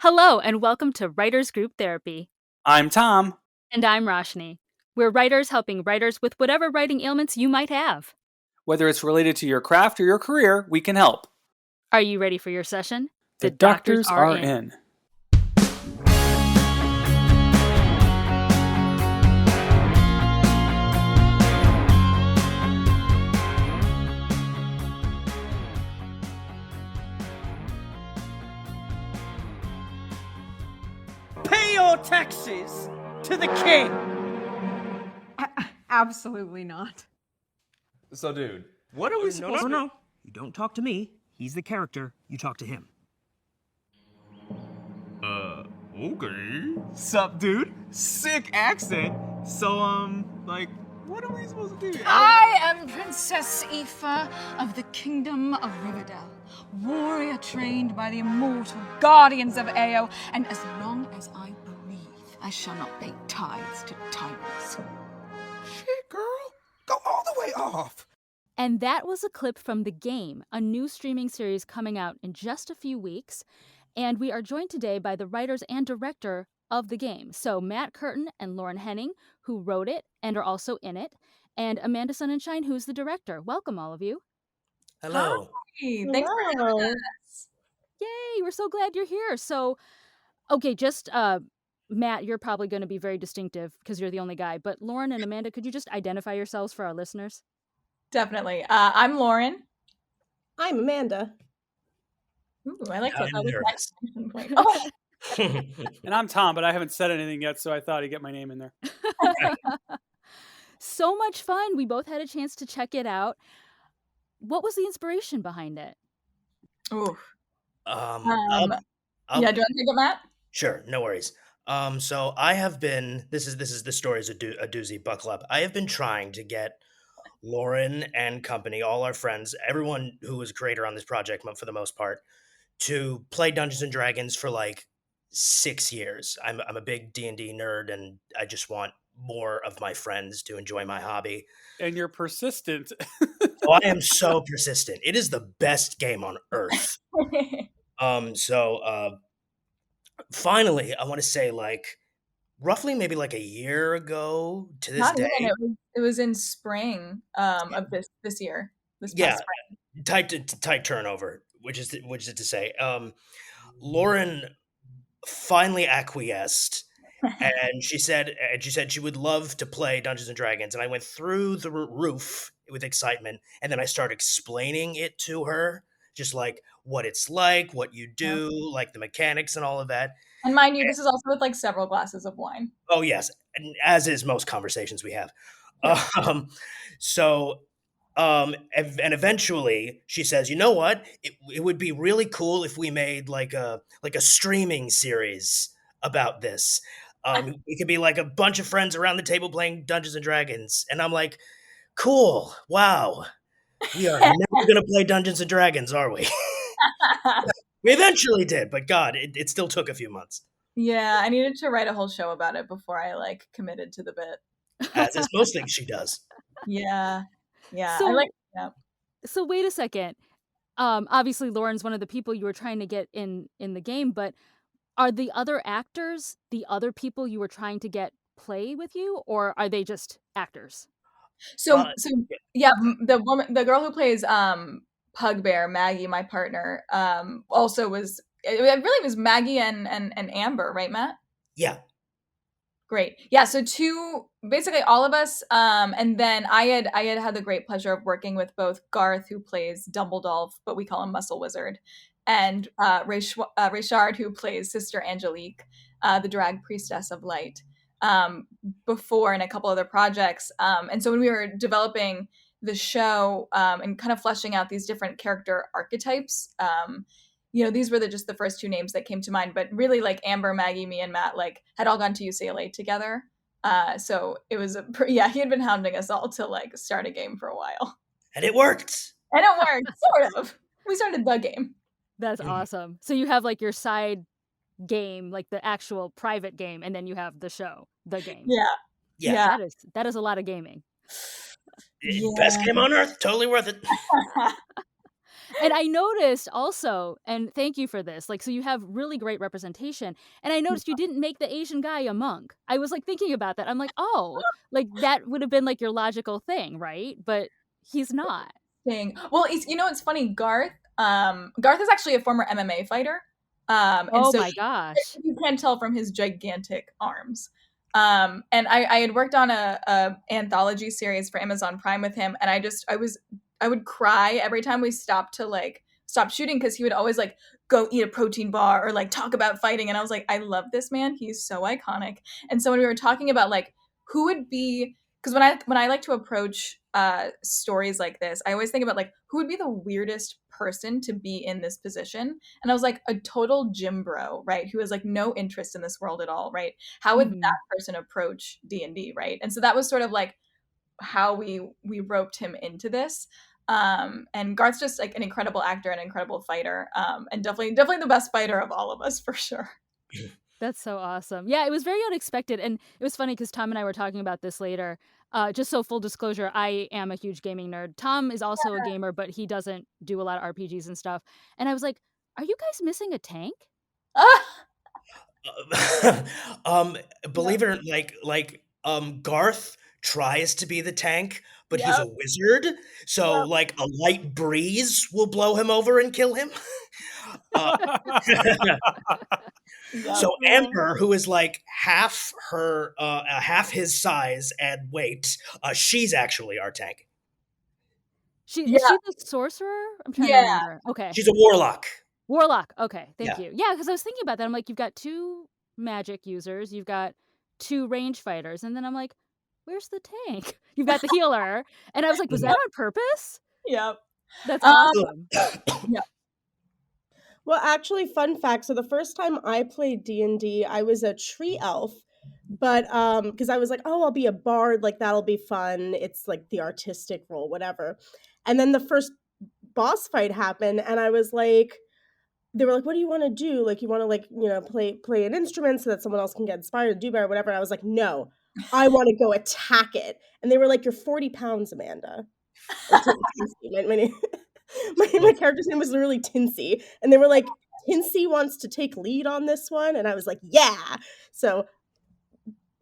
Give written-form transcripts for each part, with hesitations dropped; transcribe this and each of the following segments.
Hello, and welcome to Writers Group Therapy. I'm Tom. And I'm Roshni. We're writers helping writers with whatever writing ailments you might have. Whether it's related to your craft or your career, we can help. Are you ready for your session? The doctors are in. Pay your taxes to the king! Absolutely not. So, dude, What are we supposed to... No. You don't talk to me. He's the character. You talk to him. Okay. Sup, dude? Sick accent. So, what are we supposed to do? I am Princess Aoife of the Kingdom of Riverdale, warrior trained by the immortal guardians of Ao, and as long as I breathe, I shall not pay tithes to tyrants. Shit, girl. Go all the way off. And that was a clip from The Game, a new streaming series coming out in just a few weeks. And we are joined today by the writers and director of The Game. So Matt Curtin and Lauren Henning, who wrote it and are also in it, and Amanda Sonnenschein, who's the director. Welcome, all of you. Hello. Hey, thanks for having us. Yay, we're so glad you're here. So, okay, just Matt, you're probably going to be very distinctive because you're the only guy. But Lauren and Amanda, could you just identify yourselves for our listeners? Definitely. I'm Lauren. I'm Amanda. Ooh, I like I'm that. nervous. Point. Oh, And I'm Tom, but I haven't said anything yet, so I thought I'd get my name in there. So much fun. We both had a chance to check it out. What was the inspiration behind it? ooh. I'll- Yeah, do you want to take it, Matt? Sure, no worries. So I have been. This is the story is a doozy. Buckle up. I have been trying to get Lauren and company, all our friends, everyone who was a creator on this project for the most part, to play Dungeons and Dragons for like 6 years. I'm a big D&D nerd, and I just want more of my friends to enjoy my hobby. And you're persistent. Oh, I am so persistent. It is the best game on earth. Finally, I want to say roughly maybe like a year ago to this Not day. even. It was in spring of this year. This past Yeah, spring. tight turnover, which is to say, Lauren finally acquiesced, and she said she would love to play Dungeons and Dragons, and I went through the roof with excitement, and then I started explaining it to her, just like what it's like, what you do, like the mechanics and all of that. And mind you, this is also with like several glasses of wine. Oh yes, and as is most conversations we have. And eventually she says, you know what? It would be really cool if we made like a streaming series about this. It could be like a bunch of friends around the table playing Dungeons and Dragons. And I'm like, cool. Wow. We are never going to play Dungeons and Dragons, are we? We eventually did, but God, it still took a few months. Yeah, I needed to write a whole show about it before I like committed to the bit. As is most things she does. Yeah. So- Yeah. So wait a second. Obviously, Lauren's one of the people you were trying to get in the game, but are the other actors the other people you were trying to get play with you, or are they just actors? So yeah, the girl who plays Pugbear, Maggie, my partner, also was. It really was Maggie and Amber, right, Matt? Yeah. Great. Yeah. So basically all of us, and then I had the great pleasure of working with both Garth, who plays Dumbledore, but we call him Muscle Wizard, and Richard, who plays Sister Angelique, the drag priestess of light, before in a couple other projects. And so when we were developing the show and kind of fleshing out these different character archetypes, these were just the first two names that came to mind. But really, Amber, Maggie, me, and Matt had all gone to UCLA together. So it was he had been hounding us all to start a game for a while. And it worked. Sort of. We started the game. That's awesome. So you have your side game, the actual private game, and then you have the show, the game. Yeah. That is a lot of gaming. Best game on earth. Totally worth it. And I noticed also, and thank you for this, like, so you have really great representation. And I noticed you didn't make the Asian guy a monk. I was like thinking about that. I'm like, oh, like that would have been like your logical thing, right? But he's not. Thing. Well, it's funny. Garth is actually a former MMA fighter, and Oh so my gosh. you can tell from his gigantic arms. And I had worked on a anthology series for Amazon Prime with him, and I would cry every time we stopped to like stop shooting because he would always like go eat a protein bar or like talk about fighting, and I was like, I love this man. He's so iconic. And so when we were talking about like who would be, because when I like to approach stories like this, I always think about like who would be the weirdest person to be in this position. And I was like, a total gym bro, right? Who has like no interest in this world at all, right? How would that person approach D&D, right? And so that was sort of like how we roped him into this. And Garth's just like an incredible actor, an incredible fighter, and definitely the best fighter of all of us for sure. That's so awesome. Yeah, it was very unexpected. And it was funny because Tom and I were talking about this later. Just so full disclosure, I am a huge gaming nerd. Tom is also a gamer, but he doesn't do a lot of RPGs and stuff. And I was like, are you guys missing a tank? Believe it or Garth tries to be the tank, but he's a wizard, so like a light breeze will blow him over and kill him. So Amber, who is like half his size and weight, she's actually our tank. Is she the sorcerer? I'm trying to remember. Okay. She's a warlock. Warlock. Okay, thank Yeah. you. Yeah, because I was thinking about that. I'm like, you've got 2 magic users, you've got 2 range fighters, and then I'm like, where's the tank? You've got the healer. And I was like, was that on purpose? Yep. That's awesome. Yeah. Well, actually, fun fact. So the first time I played D&D, I was a tree elf, but because I was like, oh, I'll be a bard, like that'll be fun. It's like the artistic role, whatever. And then the first boss fight happened, and I was like, they were like, what do you want to do? Like, you want to like, play an instrument so that someone else can get inspired to do better, whatever. And I was like, no, I want to go attack it. And they were like, you're 40 pounds, Amanda. My character's name was literally Tinsy, and they were like, Tinsy wants to take lead on this one, and I was like, yeah. So,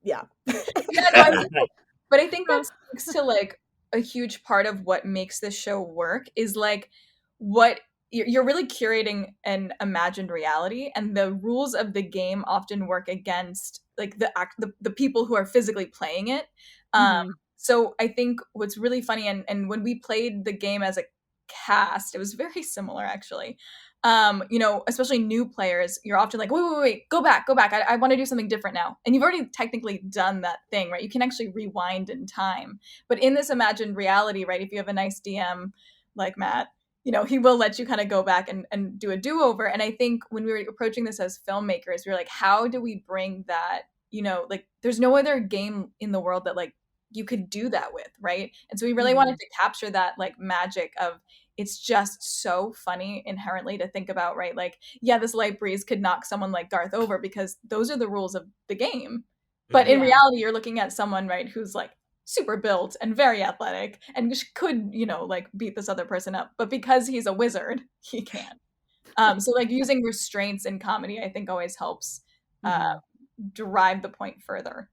yeah. But I think that speaks to like a huge part of what makes this show work is like what you're really curating an imagined reality, and the rules of the game often work against like the people who are physically playing it. So I think what's really funny, and when we played the game as a cast, it was very similar actually. Especially new players, you're often like, wait, go back. I want to do something different now. And you've already technically done that thing, right? You can actually rewind in time. But in this imagined reality, right, if you have a nice DM like Matt, he will let you kind of go back and do a do-over. And I think when we were approaching this as filmmakers, we were like, how do we bring that, like there's no other game in the world that like you could do that with, right? And so we really wanted to capture that like magic of, it's just so funny inherently to think about, right? Like, yeah, this light breeze could knock someone like Garth over because those are the rules of the game. But in reality, you're looking at someone, right, who's like super built and very athletic and could, like beat this other person up. But because he's a wizard, he can't. So like using restraints in comedy, I think always helps drive the point further.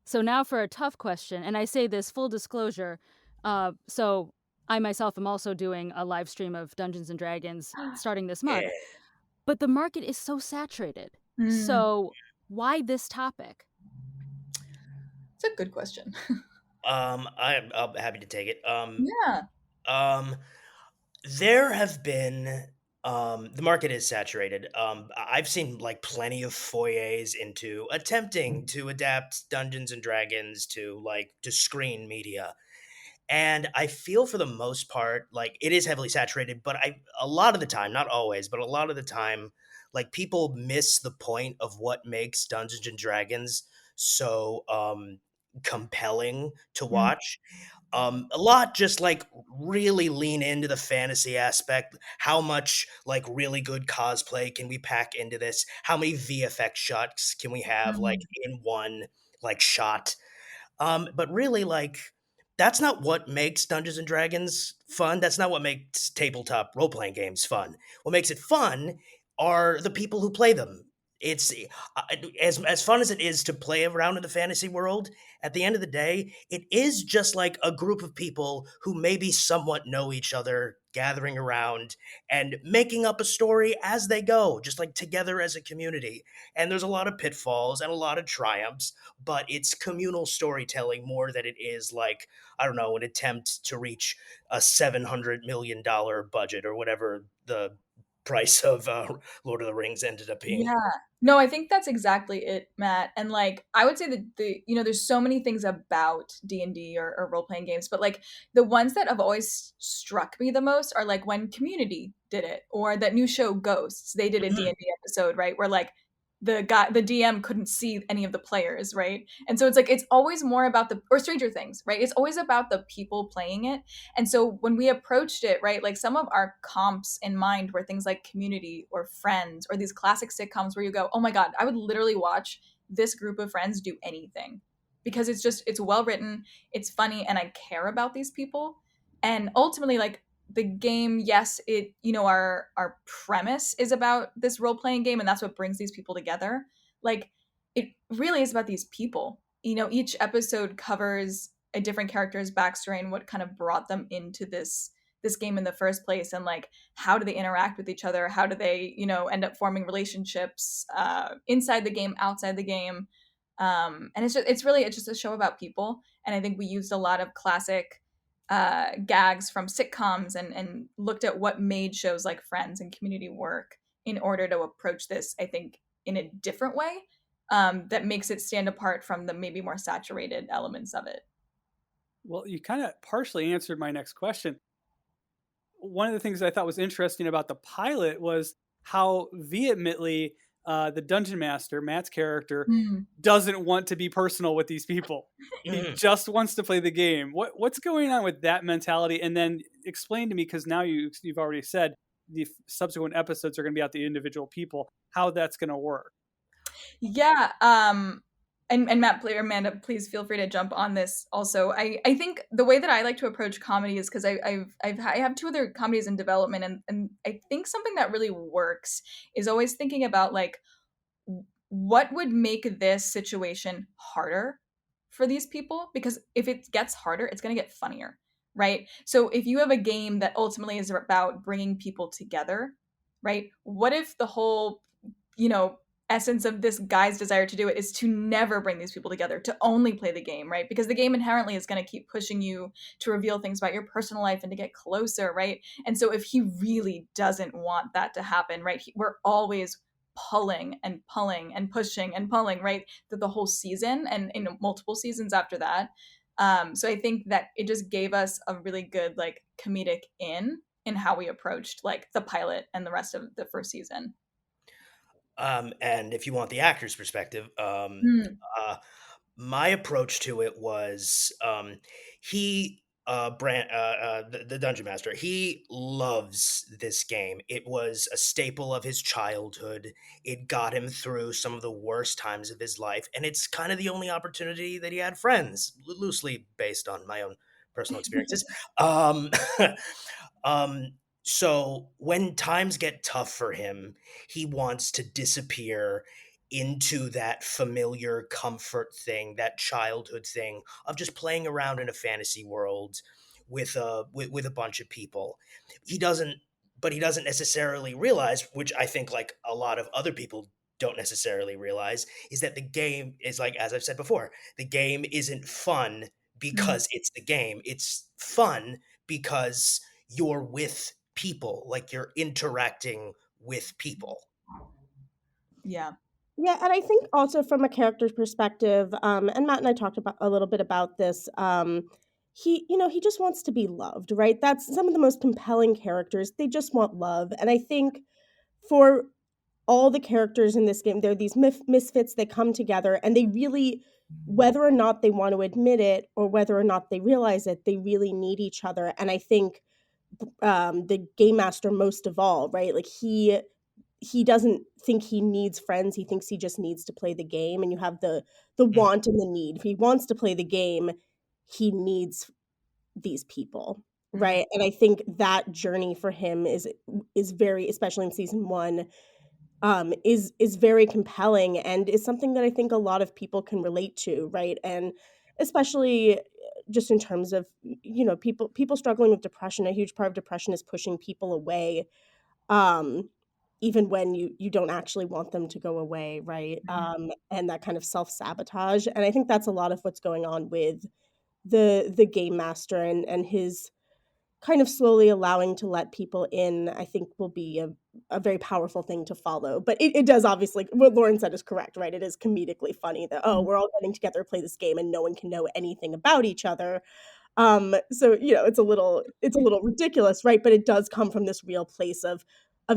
So now for a tough question, and I say this full disclosure. So I myself am also doing a live stream of Dungeons and Dragons starting this month. But the market is so saturated. So why this topic? It's a good question. I'm happy to take it. Yeah. There have been the market is saturated. I've seen like plenty of foyers into attempting to adapt Dungeons and Dragons to screen media. And I feel for the most part, like it is heavily saturated, but a lot of the time, not always, but a lot of the time, like people miss the point of what makes Dungeons and Dragons so compelling to watch. A lot just like really lean into the fantasy aspect. How much like really good cosplay can we pack into this? How many VFX shots can we have like in one like shot? But really like that's not what makes Dungeons and Dragons fun. That's not what makes tabletop role playing games fun. What makes it fun are the people who play them. It's as fun as it is to play around in the fantasy world. At the end of the day, it is just like a group of people who maybe somewhat know each other, gathering around and making up a story as they go, just like together as a community. And there's a lot of pitfalls and a lot of triumphs, but it's communal storytelling more than it is like, I don't know, an attempt to reach a $700 million budget or whatever the price of Lord of the Rings ended up being. Yeah. No, I think that's exactly it, Matt. And like I would say that there's so many things about D&D or role-playing games, but like the ones that have always struck me the most are like when Community did it, or that new show Ghosts. They did a Mhm. D&D episode, right? Where like the DM couldn't see any of the players, right? And so it's like it's always more about or Stranger Things, right? It's always about the people playing it. And so when we approached it, right, like some of our comps in mind were things like Community or Friends or these classic sitcoms where you go, oh my God, I would literally watch this group of friends do anything because it's well written, it's funny, and I care about these people. And ultimately, like the game, yes, it, our premise is about this role playing game, and that's what brings these people together. Like it really is about these people. Each episode covers a different character's backstory and what kind of brought them into this game in the first place, and like how do they interact with each other, how do they end up forming relationships inside the game, outside the game. And it's just a show about people, and I think we used a lot of classic gags from sitcoms and looked at what made shows like Friends and Community work in order to approach this, I think, in a different way that makes it stand apart from the maybe more saturated elements of it. Well, you kind of partially answered my next question. One of the things I thought was interesting about the pilot was how vehemently the dungeon master, Matt's character, doesn't want to be personal with these people. He just wants to play the game. What's going on with that mentality? And then explain to me, because now you've already said the subsequent episodes are going to be about the individual people, how that's going to work. Yeah. And Matt, Amanda, please feel free to jump on this. Also, I think the way that I like to approach comedy is because I have two other comedies in development, and I think something that really works is always thinking about like what would make this situation harder for these people, because if it gets harder, it's going to get funnier, right? So if you have a game that ultimately is about bringing people together, right? What if the whole essence of this guy's desire to do it is to never bring these people together, to only play the game, right? Because the game inherently is going to keep pushing you to reveal things about your personal life and to get closer, right? And so if he really doesn't want that to happen, right, we're always pulling and pulling and pushing and pulling, right, through the whole season and in multiple seasons after that. So I think that it just gave us a really good like comedic in how we approached like the pilot and the rest of the first season. And if you want the actor's perspective, my approach to it was the dungeon master, he loves this game. It was a staple of his childhood. It got him through some of the worst times of his life, and it's kind of the only opportunity that he had friends, loosely based on my own personal experiences. um so when times get tough for him, he wants to disappear into that familiar comfort thing, that childhood thing of just playing around in a fantasy world with a bunch of people. He doesn't, but he doesn't necessarily realize, which I think like a lot of other people don't necessarily realize, is that the game is like, as I've said before, the game isn't fun because it's the game. It's fun because you're with people, like you're interacting with people. Yeah. Yeah, and I think also from a character's perspective, and Matt and I talked about a little bit about this. He just wants to be loved, right? That's some of the most compelling characters. They just want love, and I think for all the characters in this game, they're these misfits. They come together, and they really, whether or not they want to admit it or whether or not they realize it, they really need each other. And I think the game master most of all, right? Like he doesn't think he needs friends. He thinks he just needs to play the game. And you have the want and the need. If he wants to play the game, he needs these people, right? And I think that journey for him is very, especially in season 1, is very compelling and is something that I think a lot of people can relate to, right? And especially just in terms of people struggling with depression. A huge part of depression is pushing people away, um, even when you don't actually want them to go away, right? And that kind of self-sabotage. And I think that's a lot of what's going on with the game master and his kind of slowly allowing to let people in. I think will be a very powerful thing to follow. But it does, obviously, what Lauren said is correct, right? It is comedically funny that, oh, we're all getting together to play this game and no one can know anything about each other. So it's a little ridiculous, right? But it does come from this real place of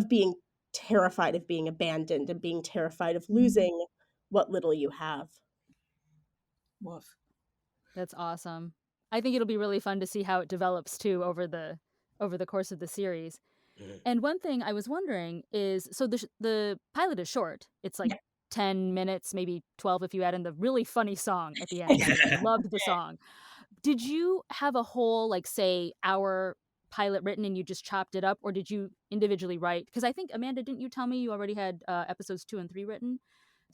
being terrified of being abandoned and being terrified of losing what little you have. Woof. That's awesome. I think it'll be really fun to see how it develops too over the course of the series. And one thing I was wondering is, so the pilot is short. It's like 10 minutes, maybe 12 if you add in the really funny song at the end. By the way, I loved the song. Did you have a whole, like, say, hour pilot written and you just chopped it up, or did you individually write? Because I think, Amanda, didn't you tell me you already had episodes 2 and 3 written?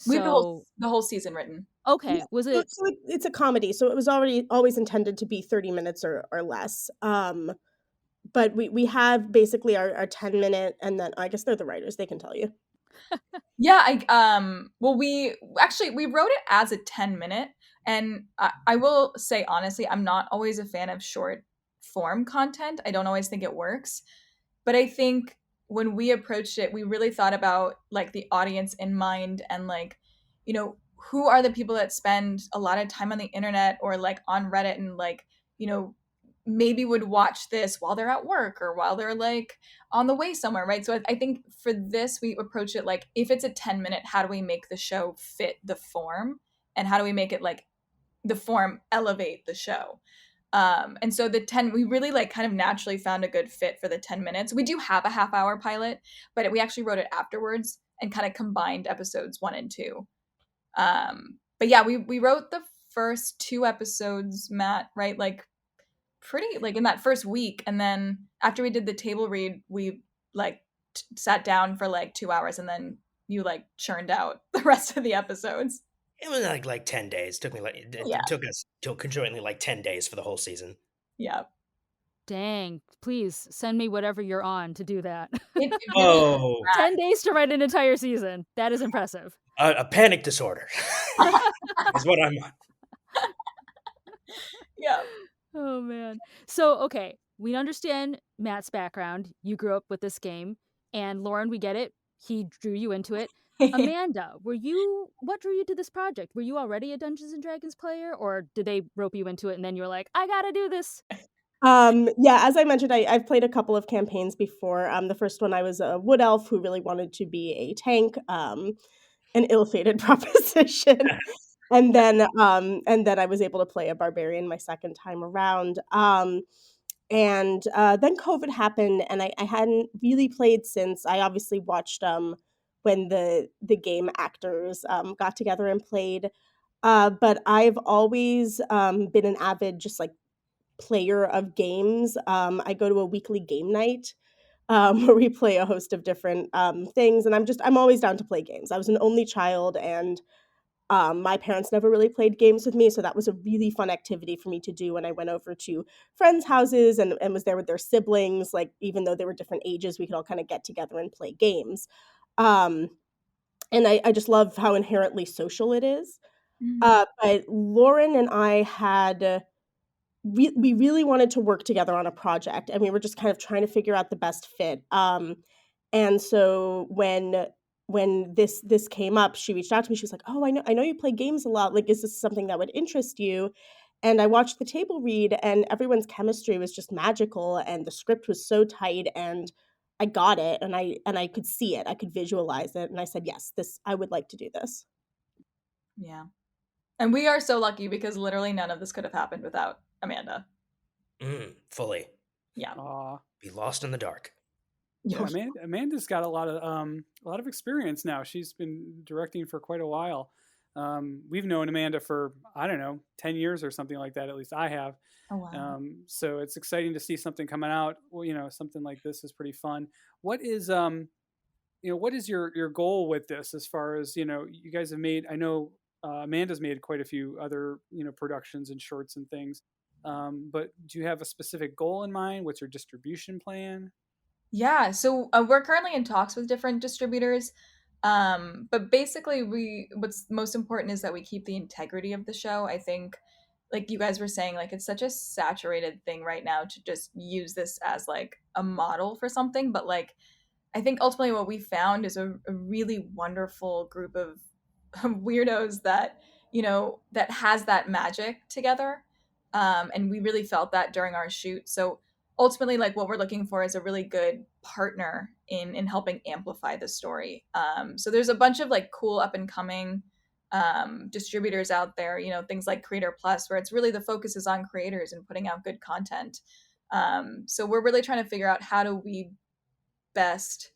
We have So the whole season written. okay, was So, it? so it's a comedy, so it was always intended to be 30 minutes or less. But we have basically our 10-minute, and then I guess they're the writers, they can tell you. Yeah, well, we wrote it as a 10-minute, and I will say honestly, I'm not always a fan of short form content. I don't always think it works, but I think when we approached it, we really thought about like the audience in mind, and like, who are the people that spend a lot of time on the internet or like on Reddit, and like, maybe would watch this while they're at work or while they're like on the way somewhere, right? So I think for this, we approach it like, if it's a 10-minute, how do we make the show fit the form? And how do we make it like the form elevate the show? And so we really like kind of naturally found a good fit for the 10 minutes. We do have a half-hour pilot, but we actually wrote it afterwards and kind of combined episodes 1 and 2. But yeah, we wrote the first 2 episodes, Matt, right? Like pretty like in that first week, and then after we did the table read, we like sat down for like 2 hours, and then you like churned out the rest of the episodes. It was like 10 days. It took us conjointly like 10 days for the whole season. Yeah. Dang, please send me whatever you're on to do that. It really 10 days to write an entire season. That is impressive. A panic disorder is what I'm on. Yeah. Oh, man. So, okay, we understand Matt's background. You grew up with this game. And Lauren, we get it. He drew you into it. Amanda, what drew you to this project? Were you already a Dungeons & Dragons player, or did they rope you into it and then you were like, I gotta do this? Yeah, as I mentioned, I've played a couple of campaigns before. The first one, I was a wood elf who really wanted to be a tank, an ill-fated proposition. And then I was able to play a barbarian my second time around. And then COVID happened, and I hadn't really played since. I obviously watched when the game actors got together and played. But I've always been an avid just like player of games. I go to a weekly game night where we play a host of different things, and I'm always down to play games. I was an only child, and my parents never really played games with me, so that was a really fun activity for me to do when I went over to friends' houses and was there with their siblings. Like, even though they were different ages, we could all kind of get together and play games. And I just love how inherently social it is. But Lauren and I had we really wanted to work together on a project, and we were just kind of trying to figure out the best fit. And so when this came up, she reached out to me. She was like, "Oh, I know you play games a lot. Like, is this something that would interest you?" And I watched the table read, and everyone's chemistry was just magical, and the script was so tight, and I got it, and I could see it, I could visualize it, and I said, "Yes, I would like to do this." Yeah. And we are so lucky because literally none of this could have happened without Amanda. Fully. Yeah. Be lost in the dark. Yeah, Amanda's got a lot of experience now. She's been directing for quite a while. We've known Amanda for, I don't know, 10 years or something like that. At least I have. Oh wow. So it's exciting to see something coming out. Well, something like this is pretty fun. What is what is your goal with this, as far as, you guys have made, I know Amanda's made quite a few other, productions and shorts and things. But do you have a specific goal in mind? What's your distribution plan? Yeah, so we're currently in talks with different distributors. But basically what's most important is that we keep the integrity of the show. I think, like you guys were saying, like it's such a saturated thing right now to just use this as like a model for something, but like I think ultimately what we found is a really wonderful group of weirdos that that has that magic together, and we really felt that during our shoot. So ultimately, like what we're looking for is a really good partner in helping amplify the story. So there's a bunch of like cool up and coming distributors out there, things like Creator Plus, where it's really the focus is on creators and putting out good content. So we're really trying to figure out how do we best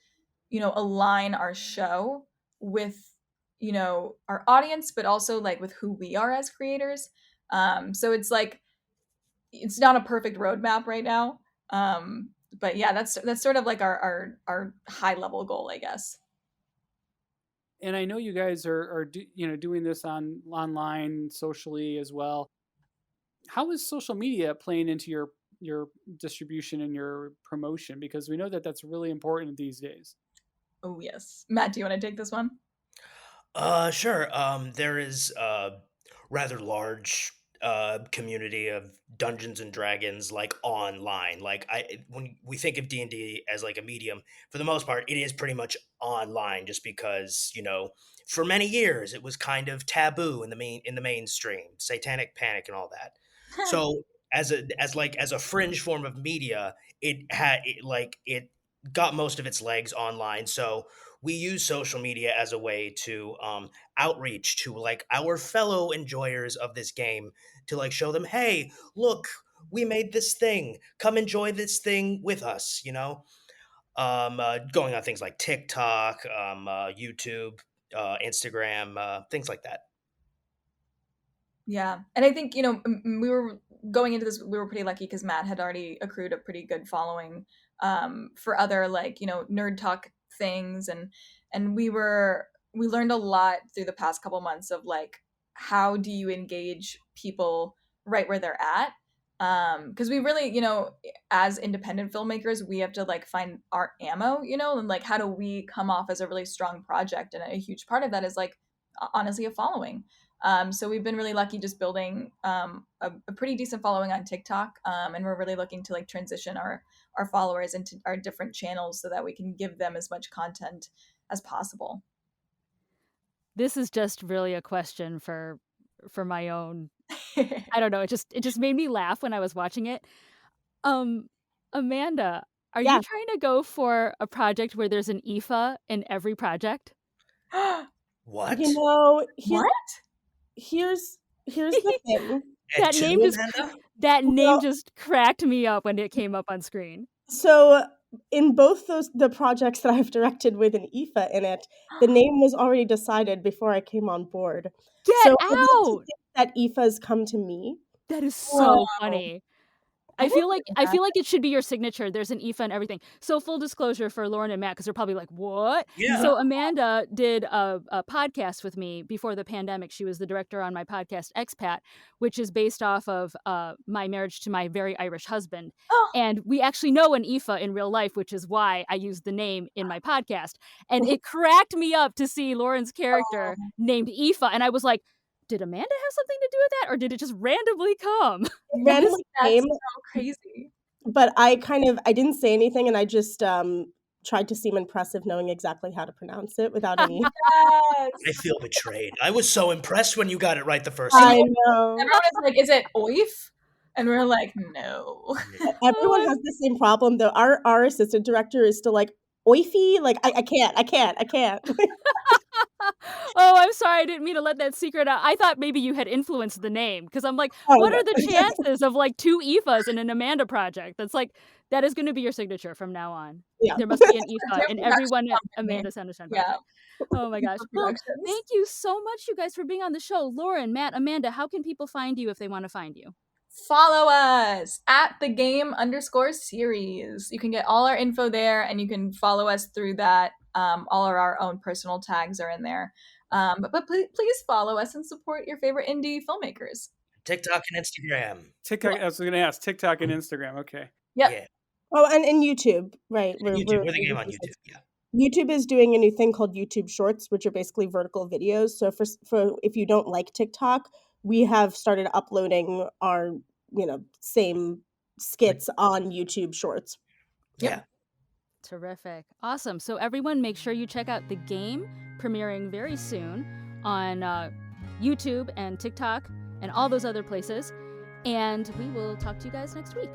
align our show with our audience, but also like with who we are as creators. So it's like it's not a perfect roadmap right now, but yeah, that's sort of like our high level goal, I guess. And I know you guys are doing this online socially as well. How is social media playing into your distribution and your promotion? Because we know that that's really important these days. Oh yes, Matt, do you want to take this one? Sure. There is a rather large community of Dungeons and Dragons, like online. Like when we think of D&D as like a medium, for the most part, it is pretty much online, just because for many years it was kind of taboo in the mainstream, satanic panic and all that. So as a fringe form of media, it got most of its legs online. So we use social media as a way to outreach to like our fellow enjoyers of this game, to like show them, hey, look, we made this thing, come enjoy this thing with us, going on things like TikTok, YouTube, Instagram, things like that. Yeah. And I think, we were going into this, we were pretty lucky because Matt had already accrued a pretty good following for other like, nerd talk things. And we learned a lot through the past couple months of like, how do you engage people right where they're at? Because we really, as independent filmmakers, we have to like find our ammo, and like, how do we come off as a really strong project? And a huge part of that is like, honestly, a following. So we've been really lucky just building a pretty decent following on TikTok, and we're really looking to like transition our followers into our different channels so that we can give them as much content as possible. This is just really a question for my own. I don't know. It just made me laugh when I was watching it. Amanda, are Yeah. you trying to go for a project where there's an Aoife in every project? What? Here's the thing. That name just that name Well- just cracked me up when it came up on screen. So in both the projects that I've directed with an Aoife in it, the name was already decided before I came on board. Get So I'd like to out! think that Aoife's come to me. That is so Wow. funny. I I feel didn't like think it should be your signature. There's an Aoife and everything. So full disclosure for Lauren and Matt, because they're probably like, "What?" Yeah. So Amanda did a podcast with me before the pandemic. She was the director on my podcast Expat, which is based off of my marriage to my very Irish husband. Oh. And we actually know an Aoife in real life, which is why I used the name in my podcast. And it cracked me up to see Lauren's character named Aoife, and I was like, did Amanda have something to do with that, or did it just randomly come? Randomly came, so crazy. but I didn't say anything, and I just tried to seem impressive, knowing exactly how to pronounce it without any. Yes. I feel betrayed. I was so impressed when you got it right the first I time. know. Everyone was like, "Is it Oif?" And we're like, "No." Everyone has the same problem, though. Our assistant director is still like, "Oify?" Like, I can't. Oh, I'm sorry. sorry, I didn't mean to let that secret out. I thought maybe you had influenced the name because I'm like, Oh, what no. are the chances of like 2 Aoifas in an Amanda project? That's like, that is going to be your signature from now on. Yeah. There must be an Aoifa Their in production everyone at company. Amanda Sonnenschein Yeah. project. Oh my gosh. Well, Productions. thank you so much, you guys, for being on the show. Lauren, Matt, Amanda, how can people find you if they want to find you? Follow us at the game_series. You can get all our info there, and you can follow us through that. All of our own personal tags are in there. But please follow us and support your favorite indie filmmakers. TikTok and Instagram. TikTok. I was going to ask TikTok and Instagram. Okay. Yep. Yeah. Oh, and YouTube, right? YouTube. We're the game on YouTube. Yeah. YouTube is doing a new thing called YouTube Shorts, which are basically vertical videos. So for if you don't like TikTok, we have started uploading our same skits on YouTube Shorts. Yep. Yeah. Terrific. Awesome. So everyone make sure you check out the game premiering very soon on YouTube and TikTok and all those other places. And we will talk to you guys next week.